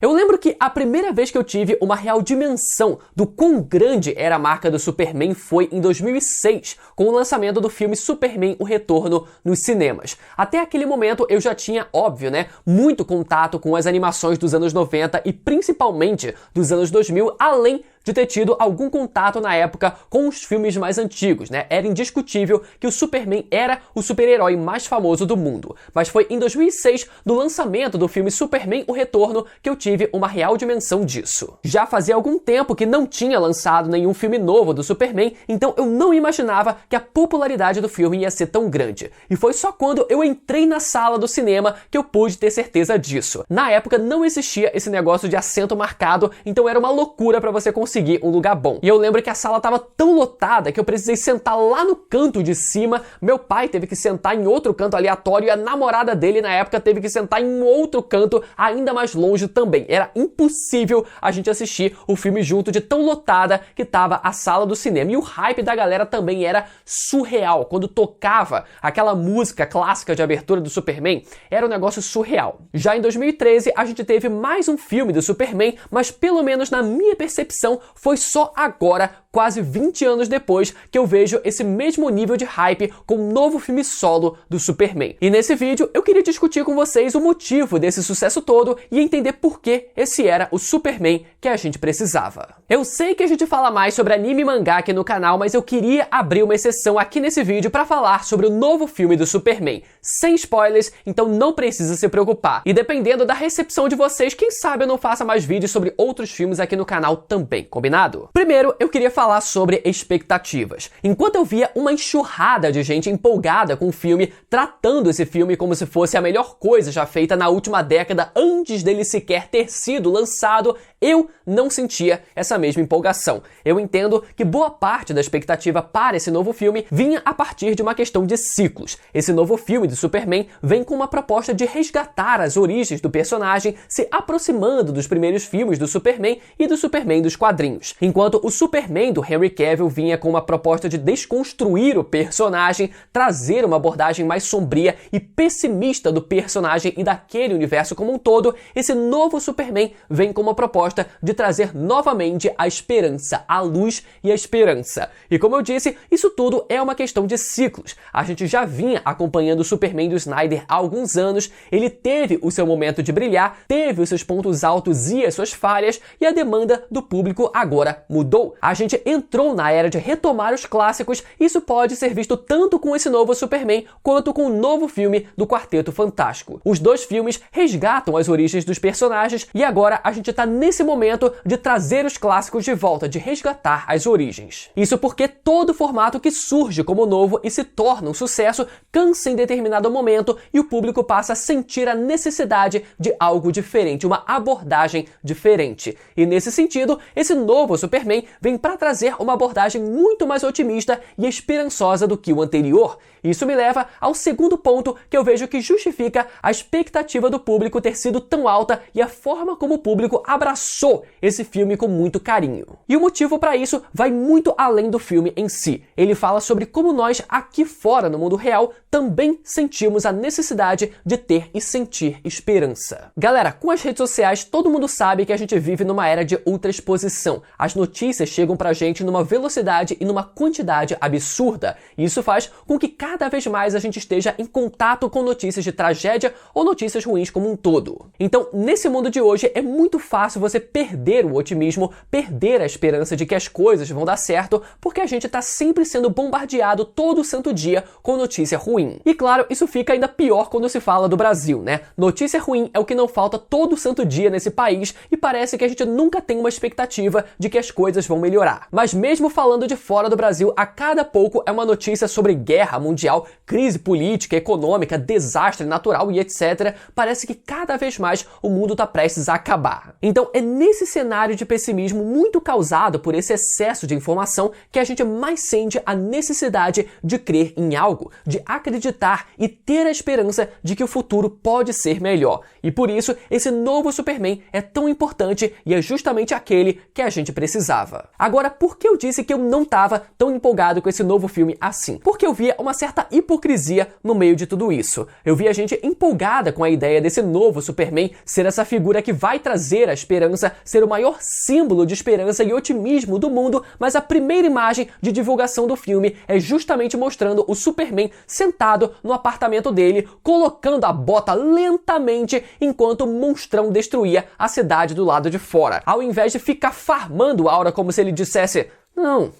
Eu lembro que a primeira vez que eu tive uma real dimensão do quão grande era a marca do Superman foi em 2006, com o lançamento do filme Superman: O Retorno nos cinemas. Até aquele momento eu já tinha, óbvio, muito contato com as animações dos anos 90 e principalmente dos anos 2000, além de ter tido algum contato na época com os filmes mais antigos, Era indiscutível que o Superman era o super-herói mais famoso do mundo. Mas foi em 2006, no lançamento do filme Superman: O Retorno, que eu tive uma real dimensão disso. Já fazia algum tempo que não tinha lançado nenhum filme novo do Superman, então eu não imaginava que a popularidade do filme ia ser tão grande. E foi só quando eu entrei na sala do cinema que eu pude ter certeza disso. Na época não existia esse negócio de assento marcado, então era uma loucura para você conseguir um lugar bom. E eu lembro que a sala tava tão lotada que eu precisei sentar lá no canto de cima, meu pai teve que sentar em outro canto aleatório e a namorada dele na época teve que sentar em outro canto ainda mais longe também. Era impossível a gente assistir o filme junto de tão lotada que tava a sala do cinema. E o hype da galera também era surreal. Quando tocava aquela música clássica de abertura do Superman, era um negócio surreal. Já em 2013 a gente teve mais um filme do Superman, mas pelo menos na minha percepção foi só agora, quase 20 anos depois, que eu vejo esse mesmo nível de hype com um novo filme solo do Superman. E nesse vídeo eu queria discutir com vocês o motivo desse sucesso todo e entender por que esse era o Superman que a gente precisava. Eu sei que a gente fala mais sobre anime e mangá aqui no canal, mas eu queria abrir uma exceção aqui nesse vídeo para falar sobre o novo filme do Superman. Sem spoilers, então não precisa se preocupar. E dependendo da recepção de vocês, quem sabe eu não faça mais vídeos sobre outros filmes aqui no canal também, combinado? Primeiro, eu queria falar sobre expectativas. Enquanto eu via uma enxurrada de gente empolgada com o filme, tratando esse filme como se fosse a melhor coisa já feita na última década antes dele sequer ter sido lançado, eu não sentia essa mesma empolgação. Eu entendo que boa parte da expectativa para esse novo filme vinha a partir de uma questão de ciclos. Esse novo filme do Superman vem com uma proposta de resgatar as origens do personagem, se aproximando dos primeiros filmes do Superman e do Superman dos quadrinhos. Enquanto o Superman do Henry Cavill vinha com uma proposta de desconstruir o personagem, trazer uma abordagem mais sombria e pessimista do personagem e daquele universo como um todo, esse novo Superman vem com uma proposta de trazer novamente a esperança, a luz e a esperança. E como eu disse, isso tudo é uma questão de ciclos. A gente já vinha acompanhando o Superman do Snyder há alguns anos, ele teve o seu momento de brilhar, teve os seus pontos altos e as suas falhas, e a demanda do público agora mudou. A gente entrou na era de retomar os clássicos, e isso pode ser visto tanto com esse novo Superman, quanto com o novo filme do Quarteto Fantástico. Os dois filmes resgatam as origens dos personagens, e agora a gente tá nesse momento de trazer os clássicos de volta, de resgatar as origens. Isso porque todo formato que surge como novo e se torna um sucesso cansa em determinado momento e o público passa a sentir a necessidade de algo diferente, uma abordagem diferente. E nesse sentido, esse novo Superman vem para trazer uma abordagem muito mais otimista e esperançosa do que o anterior. Isso me leva ao segundo ponto que eu vejo que justifica a expectativa do público ter sido tão alta e a forma como o público abraçou esse filme com muito carinho. E o motivo para isso vai muito além do filme em si. Ele fala sobre como nós, aqui fora no mundo real, também sentimos a necessidade de ter e sentir esperança. Galera, com as redes sociais, todo mundo sabe que a gente vive numa era de ultraexposição. As notícias chegam pra gente numa velocidade e numa quantidade absurda. E isso faz com que cada vez mais a gente esteja em contato com notícias de tragédia ou notícias ruins como um todo. Então, nesse mundo de hoje, é muito fácil você perder o otimismo, perder a esperança de que as coisas vão dar certo, porque a gente está sempre sendo bombardeado todo santo dia com notícia ruim. E claro, isso fica ainda pior quando se fala do Brasil, Notícia ruim é o que não falta todo santo dia nesse país e parece que a gente nunca tem uma expectativa de que as coisas vão melhorar. Mas mesmo falando de fora do Brasil, a cada pouco é uma notícia sobre guerra mundial, crise política, econômica, desastre natural e etc. Parece que cada vez mais o mundo está prestes a acabar. Então é nesse cenário de pessimismo muito causado por esse excesso de informação que a gente mais sente a necessidade de crer em algo, de acreditar e ter a esperança de que o futuro pode ser melhor. E por isso, esse novo Superman é tão importante e é justamente aquele que a gente precisava. Agora, por que eu disse que eu não estava tão empolgado com esse novo filme assim? Porque eu via uma certa hipocrisia no meio de tudo isso. Eu via gente empolgada com a ideia desse novo Superman ser essa figura que vai trazer a esperança, ser o maior símbolo de esperança e otimismo do mundo, mas a primeira imagem de divulgação do filme é justamente mostrando o Superman sentado no apartamento dele, colocando a bota lentamente enquanto o monstrão destruía a cidade do lado de fora. Ao invés de ficar farmando Aura como se ele dissesse: não,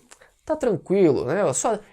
tá tranquilo, né?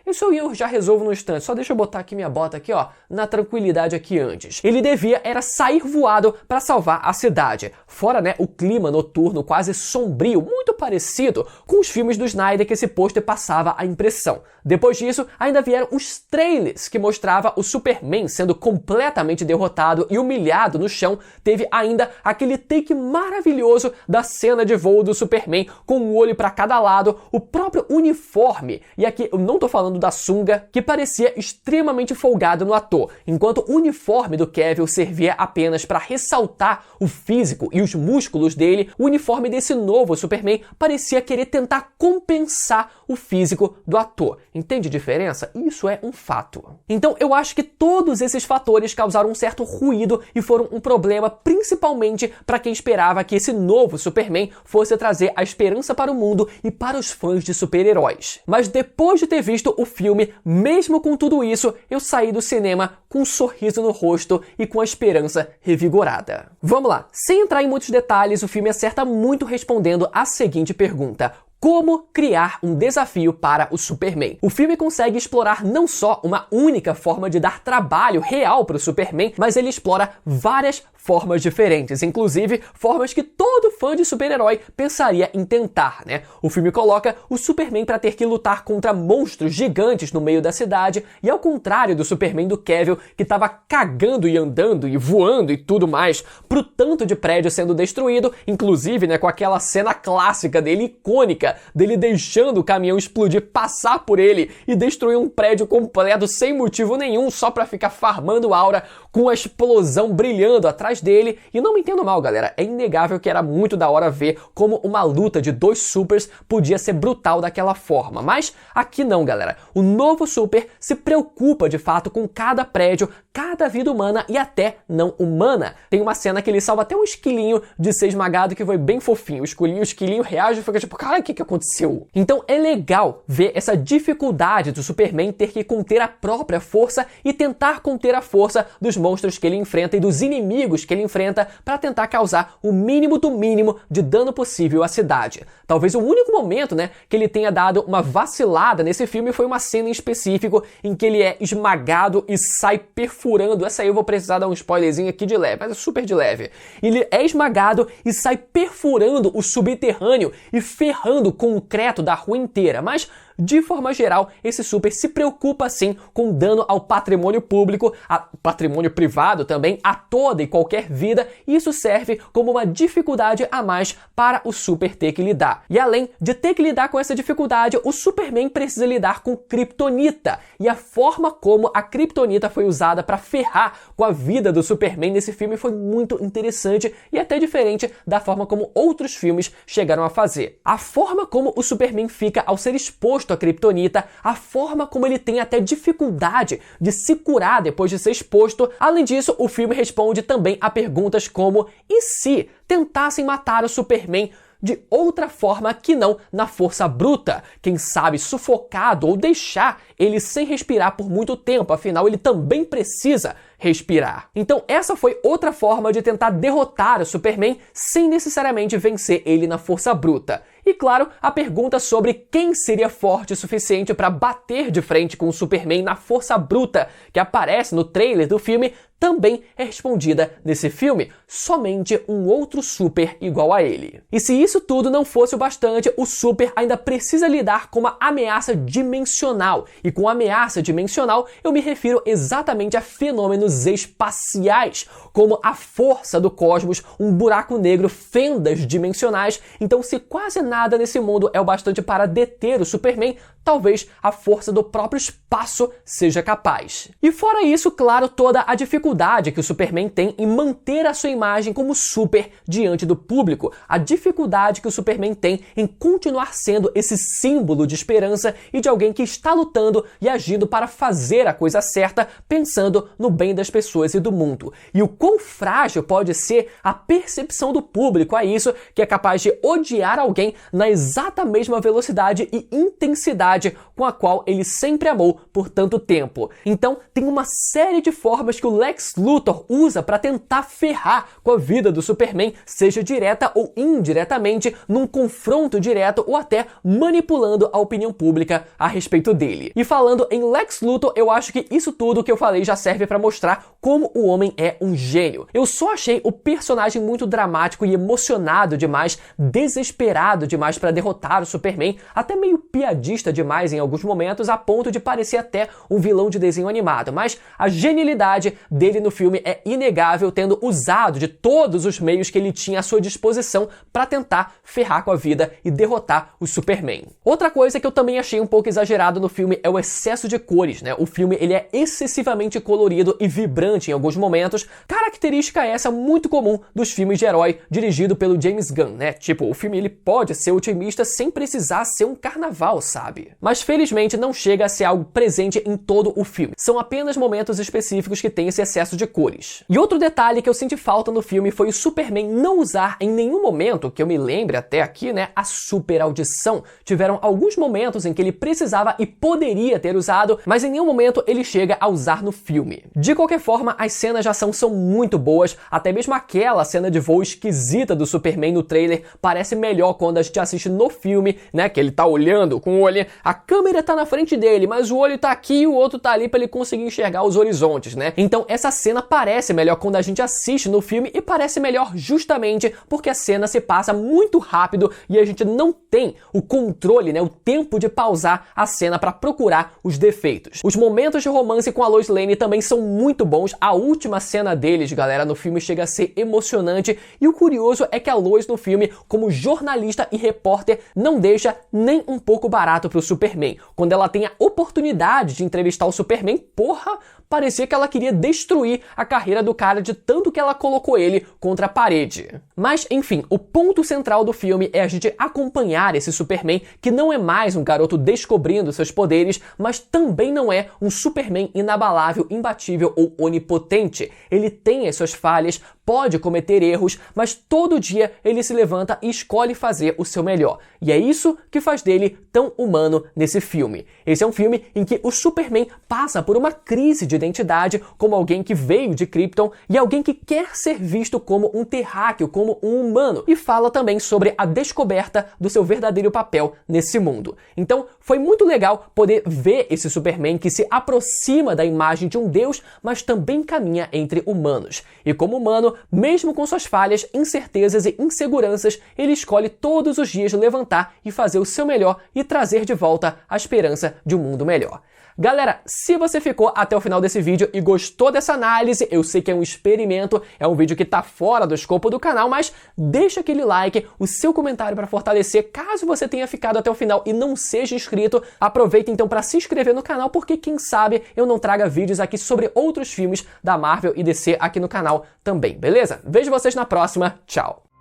Isso eu já resolvo no instante. Só deixa eu botar aqui minha bota aqui, ó, na tranquilidade aqui antes. Ele devia era sair voado para salvar a cidade. Fora, né, o clima noturno quase sombrio, muito parecido com os filmes do Snyder que esse pôster passava a impressão. Depois disso, ainda vieram os trailers que mostrava o Superman sendo completamente derrotado e humilhado no chão. Teve ainda aquele take maravilhoso da cena de voo do Superman com um olho para cada lado, o próprio uniforme. E aqui eu não tô falando da sunga, que parecia extremamente folgado no ator, enquanto o uniforme do Cavill servia apenas para ressaltar o físico e os músculos dele. O uniforme desse novo Superman parecia querer tentar compensar o físico do ator. Entende a diferença? Isso é um fato. Então eu acho que todos esses fatores causaram um certo ruído e foram um problema principalmente para quem esperava que esse novo Superman fosse trazer a esperança para o mundo e para os fãs de super-heróis. Mas depois de ter visto o filme, mesmo com tudo isso, eu saí do cinema com um sorriso no rosto e com a esperança revigorada. Vamos lá, sem entrar em muitos detalhes, o filme acerta muito respondendo a seguinte pergunta: como criar um desafio para o Superman? O filme consegue explorar não só uma única forma de dar trabalho real para o Superman, mas ele explora várias formas diferentes, inclusive formas que todo fã de super-herói pensaria em tentar, né? O filme coloca o Superman para ter que lutar contra monstros gigantes no meio da cidade, e ao contrário do Superman do Cavill, que estava cagando e andando e voando e tudo mais pro tanto de prédio sendo destruído, inclusive, né, com aquela cena clássica dele, icônica, dele deixando o caminhão explodir, passar por ele e destruir um prédio completo sem motivo nenhum, só para ficar farmando aura, com a explosão brilhando atrás dele. E não me entendo mal, galera, é inegável que era muito da hora ver como uma luta de dois supers podia ser brutal daquela forma, mas aqui não, galera. O novo super se preocupa de fato com cada prédio, cada vida humana e até não humana. Tem uma cena que ele salva até um esquilinho de ser esmagado que foi bem fofinho. O esquilinho reage e fica tipo, cara, o que aconteceu? Então é legal ver essa dificuldade do Superman ter que conter a própria força e tentar conter a força dos monstros que ele enfrenta e dos inimigos que ele enfrenta para tentar causar o mínimo do mínimo de dano possível à cidade. Talvez o único momento, né, que ele tenha dado uma vacilada nesse filme foi uma cena em específico em que ele é esmagado e sai perfurando. Essa aí eu vou precisar dar um spoilerzinho aqui de leve, mas é super de leve. Ele é esmagado e sai perfurando o subterrâneo e ferrando o concreto da rua inteira, mas de forma geral, esse super se preocupa sim com dano ao patrimônio público, a patrimônio privado também, a toda e qualquer vida, e isso serve como uma dificuldade a mais para o super ter que lidar. E além de ter que lidar com essa dificuldade, o Superman precisa lidar com Kryptonita, e a forma como a Kryptonita foi usada para ferrar com a vida do Superman nesse filme foi muito interessante e até diferente da forma como outros filmes chegaram a fazer. A forma como o Superman fica ao ser exposto a Kryptonita, a forma como ele tem até dificuldade de se curar depois de ser exposto. Além disso, o filme responde também a perguntas como: e se tentassem matar o Superman de outra forma que não na força bruta? Quem sabe sufocado ou deixar ele sem respirar por muito tempo, afinal ele também precisa respirar. Então essa foi outra forma de tentar derrotar o Superman sem necessariamente vencer ele na força bruta. E claro, a pergunta sobre quem seria forte o suficiente para bater de frente com o Superman na força bruta que aparece no trailer do filme também é respondida nesse filme. Somente um outro super igual a ele. E se isso tudo não fosse o bastante, o super ainda precisa lidar com uma ameaça dimensional. E com ameaça dimensional eu me refiro exatamente a fenômenos fenômenos espaciais, como a força do cosmos, um buraco negro, fendas dimensionais. Então, se quase nada nesse mundo é o bastante para deter o Superman, talvez a força do próprio espaço seja capaz. E fora isso, claro, toda a dificuldade que o Superman tem em manter a sua imagem como super diante do público, a dificuldade que o Superman tem em continuar sendo esse símbolo de esperança e de alguém que está lutando e agindo para fazer a coisa certa, pensando no bem das pessoas e do mundo. E o quão frágil pode ser a percepção do público a isso, que é capaz de odiar alguém na exata mesma velocidade e intensidade com a qual ele sempre amou por tanto tempo. Então, tem uma série de formas que o Lex Luthor usa para tentar ferrar com a vida do Superman, seja direta ou indiretamente, num confronto direto ou até manipulando a opinião pública a respeito dele. E falando em Lex Luthor, eu acho que isso tudo que eu falei já serve para mostrar como o homem é um gênio. Eu só achei o personagem muito dramático e emocionado demais, desesperado demais para derrotar o Superman, até meio piadista demais em alguns momentos, a ponto de parecer até um vilão de desenho animado. Mas a genialidade dele no filme é inegável, tendo usado de todos os meios que ele tinha à sua disposição para tentar ferrar com a vida e derrotar o Superman. Outra coisa que eu também achei um pouco exagerado no filme é o excesso de cores, né? O filme ele é excessivamente colorido e vibrante em alguns momentos, característica essa muito comum dos filmes de herói dirigido pelo James Gunn, né? Tipo, o filme ele pode ser otimista sem precisar ser um carnaval, sabe? Mas felizmente não chega a ser algo presente em todo o filme. São apenas momentos específicos que tem esse excesso de cores. E outro detalhe que eu senti falta no filme foi o Superman não usar em nenhum momento, que eu me lembre até aqui, né, a super audição. Tiveram alguns momentos em que ele precisava e poderia ter usado, mas em nenhum momento ele chega a usar no filme. De qualquer forma, as cenas de ação são muito boas, até mesmo aquela cena de voo esquisita do Superman no trailer parece melhor quando a gente assiste no filme, né, que ele tá olhando com o olho, a câmera tá na frente dele, mas o olho tá aqui e o outro tá ali para ele conseguir enxergar os horizontes, né? Então essa cena parece melhor quando a gente assiste no filme e parece melhor justamente porque a cena se passa muito rápido e a gente não tem o controle, né, o tempo de pausar a cena para procurar os defeitos. Os momentos de romance com a Lois Lane também são muito bons. A última cena deles, galera, no filme chega a ser emocionante e o curioso é que a Lois no filme, como jornalista e repórter, não deixa nem um pouco barato pro Superman. Quando ela tem a oportunidade de entrevistar o Superman, porra, parecia que ela queria destruir a carreira do cara de tanto que ela colocou ele contra a parede. Mas, enfim, o ponto central do filme é a gente acompanhar esse Superman que não é mais um garoto descobrindo seus poderes, mas também não é um Superman inabalável, imbatível ou onipotente. Ele tem as suas falhas, pode cometer erros, mas todo dia ele se levanta e escolhe fazer o seu melhor. E é isso que faz dele tão humano nesse filme. Esse é um filme em que o Superman passa por uma crise de identidade como alguém que veio de Krypton e alguém que quer ser visto como um terráqueo, como um humano, e fala também sobre a descoberta do seu verdadeiro papel nesse mundo. Então, foi muito legal poder ver esse Superman que se aproxima da imagem de um deus, mas também caminha entre humanos. E como humano, mesmo com suas falhas, incertezas e inseguranças, ele escolhe todos os dias levantar e fazer o seu melhor e trazer de volta a esperança de um mundo melhor. Galera, se você ficou até o final desse vídeo e gostou dessa análise, eu sei que é um experimento, é um vídeo que tá fora do escopo do canal, mas deixa aquele like, o seu comentário para fortalecer. Caso você tenha ficado até o final e não seja inscrito, aproveita então para se inscrever no canal, porque quem sabe eu não traga vídeos aqui sobre outros filmes da Marvel e DC aqui no canal também, beleza? Vejo vocês na próxima, tchau!